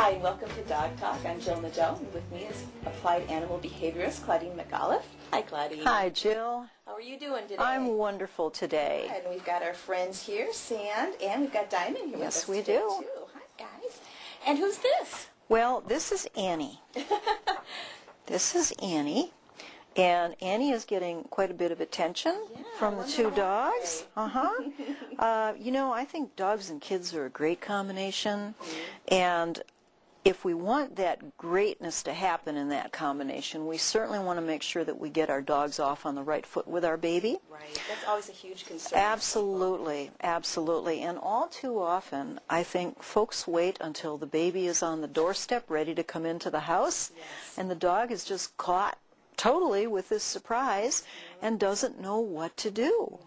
Hi, and welcome to Dog Talk. I'm Jill Nadeau, and with me is applied animal behaviorist Claudine McAuliffe. Hi, Claudine. Hi, Jill. How are you doing today? I'm wonderful today. Good. And we've got our friends here, Sand, and we've got Diamond here with us Yes, we today, do. too. Hi, guys. And who's this? Well, this is Annie. This is Annie. And Annie is getting quite a bit of attention from the two dogs. You know, I think dogs and kids are a great combination. And if we want that greatness to happen in that combination, we certainly want to make sure that we get our dogs off on the right foot with our baby. Right. That's always a huge concern. Absolutely, absolutely. And all too often, I think folks wait until the baby is on the doorstep ready to come into the house, and the dog is just caught totally with this surprise and doesn't know what to do.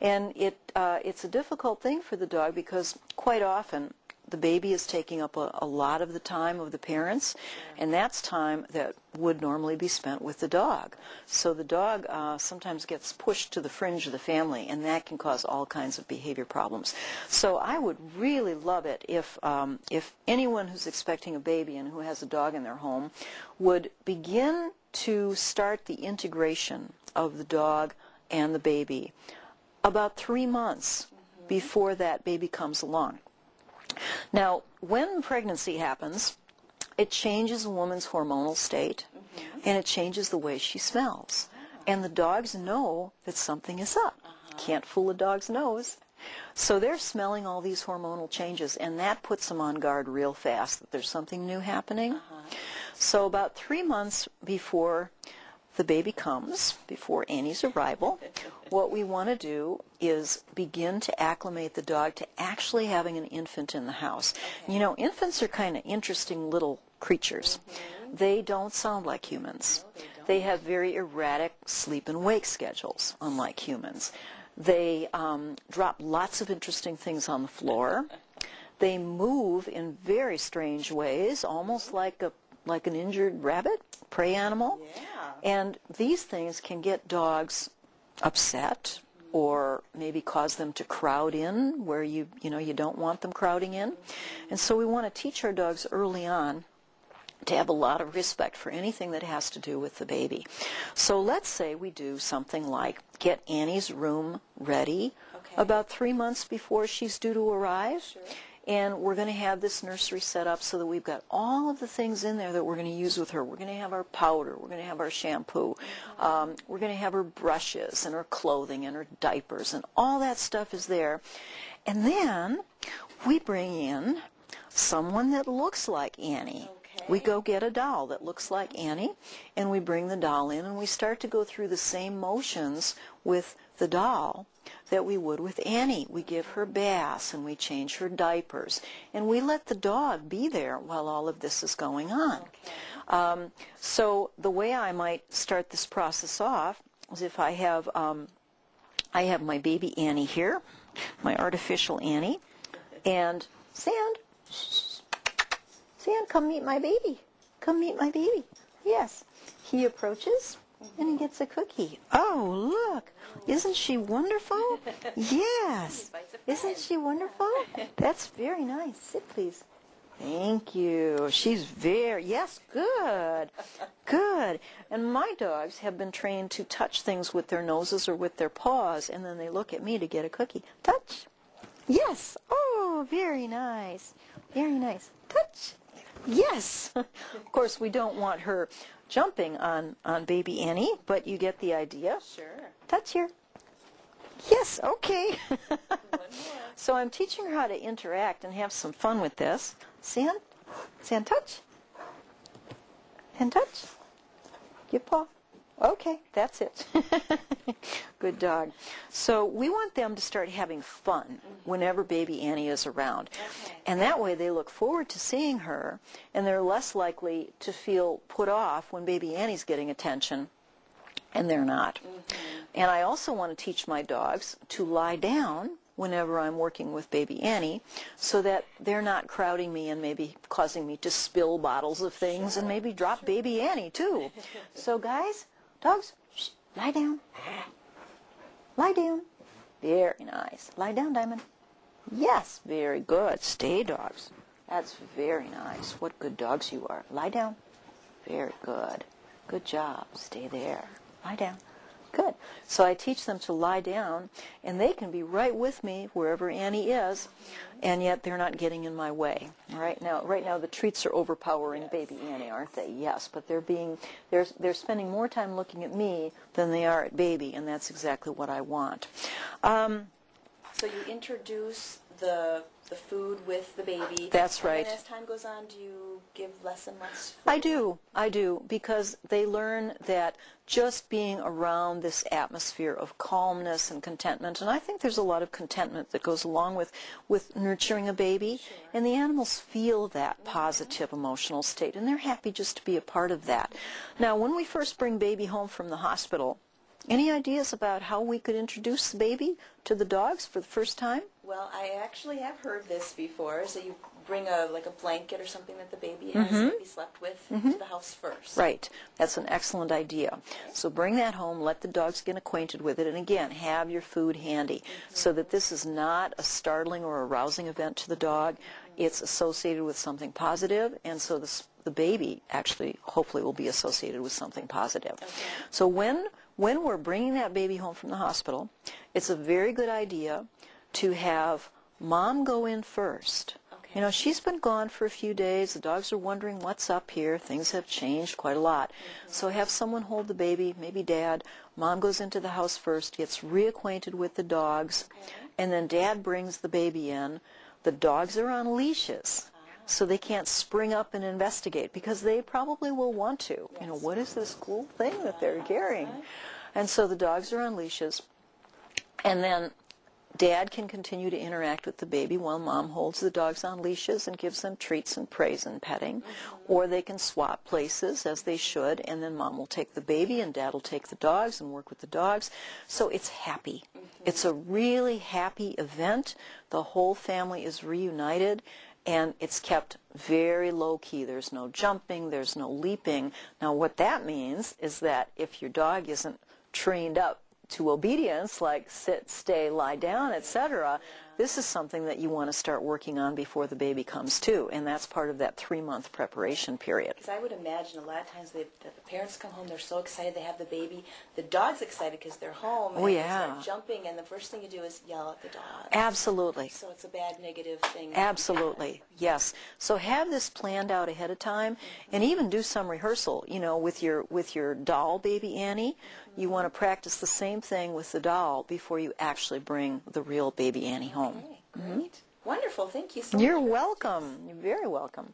And it's a difficult thing for the dog because quite often the baby is taking up a lot of the time of the parents, and that's time that would normally be spent with the dog. So the dog sometimes gets pushed to the fringe of the family, and that can cause all kinds of behavior problems. So I would really love it if anyone who's expecting a baby and who has a dog in their home would begin to start the integration of the dog and the baby about 3 months before that baby comes along. Now, when pregnancy happens, it changes a woman's hormonal state, and it changes the way she smells. And the dogs know that something is up. Can't fool a dog's nose. So they're smelling all these hormonal changes, and that puts them on guard real fast that there's something new happening. So about 3 months before the baby comes, before Annie's arrival, what we want to do is begin to acclimate the dog to actually having an infant in the house. You know, infants are kind of interesting little creatures. They don't sound like humans. They have very erratic sleep and wake schedules, unlike humans. They drop lots of interesting things on the floor. They move in very strange ways, almost like an injured rabbit, prey animal. And these things can get dogs upset or maybe cause them to crowd in where you don't want them crowding in. And so we want to teach our dogs early on to have a lot of respect for anything that has to do with the baby. So let's say we do something like get Annie's room ready about 3 months before she's due to arrive. And we're going to have this nursery set up so that we've got all of the things in there that we're going to use with her. We're going to have our powder. We're going to have our shampoo. We're going to have her brushes and her clothing and her diapers, and all that stuff is there. And then we bring in someone that looks like Annie. We go get a doll that looks like Annie, and we bring the doll in, and we start to go through the same motions with the doll that we would with Annie. We give her baths, and we change her diapers, and we let the dog be there while all of this is going on. So the way I might start this process off is if I have my baby Annie here, my artificial Annie, and Sand, Sand, come meet my baby. Come meet my baby. Yes. He approaches, and he gets a cookie. Oh, look. Isn't she wonderful? Yes. Isn't she wonderful? That's very nice. Sit, please. Thank you. She's yes, good. Good. And my dogs have been trained to touch things with their noses or with their paws, and then they look at me to get a cookie. Touch. Yes. Oh, very nice. Very nice. Touch. Yes. Of course, we don't want her jumping on baby Annie, but you get the idea. Sure. Touch here. Yes, okay. So I'm teaching her how to interact and have some fun with this. Sand, touch. And touch. Give paw. Okay, that's it. Good dog. So we want them to start having fun whenever baby Annie is around. And that way they look forward to seeing her, and they're less likely to feel put off when baby Annie's getting attention, and they're not. And I also want to teach my dogs to lie down whenever I'm working with baby Annie so that they're not crowding me and maybe causing me to spill bottles of things and maybe drop baby Annie too. So guys, dogs, lie down. Lie down. Very nice. Lie down, Diamond. Yes, very good. Stay, dogs. That's very nice. What good dogs you are. Lie down. Very good. Good job. Stay there. Lie down. Good. So I teach them to lie down, and they can be right with me wherever Annie is, and yet they're not getting in my way. Right now the treats are overpowering baby Annie, aren't they? Yes, but they're spending more time looking at me than they are at baby, and that's exactly what I want. So you introduce the food with the baby. That's right. And as time goes on, do you give less and less food? I do, because they learn that just being around this atmosphere of calmness and contentment, and I think there's a lot of contentment that goes along with nurturing a baby, and the animals feel that positive emotional state, and they're happy just to be a part of that. Now, when we first bring baby home from the hospital, any ideas about how we could introduce the baby to the dogs for the first time? Well, I actually have heard this before. So you bring a blanket or something that the baby has maybe slept with to the house first. Right. That's an excellent idea. Okay. So bring that home, let the dogs get acquainted with it, and again, have your food handy so that this is not a startling or arousing event to the dog. It's associated with something positive, and so the baby actually hopefully will be associated with something positive. Okay. So when we're bringing that baby home from the hospital, it's a very good idea to have Mom go in first. Okay. You know, she's been gone for a few days. The dogs are wondering what's up here. Things have changed quite a lot. So have someone hold the baby, maybe Dad. Mom goes into the house first, gets reacquainted with the dogs, and then Dad brings the baby in. The dogs are on leashes, so they can't spring up and investigate, because they probably will want to. Yes. You know, what is this cool thing that they're carrying? And so the dogs are on leashes, and then Dad can continue to interact with the baby while Mom holds the dogs on leashes and gives them treats and praise and petting. Or they can swap places, as they should, and then Mom will take the baby and Dad will take the dogs and work with the dogs. So it's happy. It's a really happy event. The whole family is reunited, and it's kept very low-key. There's no jumping, there's no leaping. Now what that means is that if your dog isn't trained up to obedience, like sit, stay, lie down, etc., this is something that you want to start working on before the baby comes too, and that's part of that 3-month preparation period. Because I would imagine a lot of times that the parents come home, they're so excited they have the baby. The dog's excited because they're home, and they start jumping, and the first thing you do is yell at the dog. Absolutely. So it's a bad negative thing. Absolutely, yes. So have this planned out ahead of time, and even do some rehearsal. You know, with your doll baby Annie, you want to practice the same thing with the doll before you actually bring the real baby Annie home. Okay, great. Wonderful. Thank you so much. You're welcome. You're very welcome.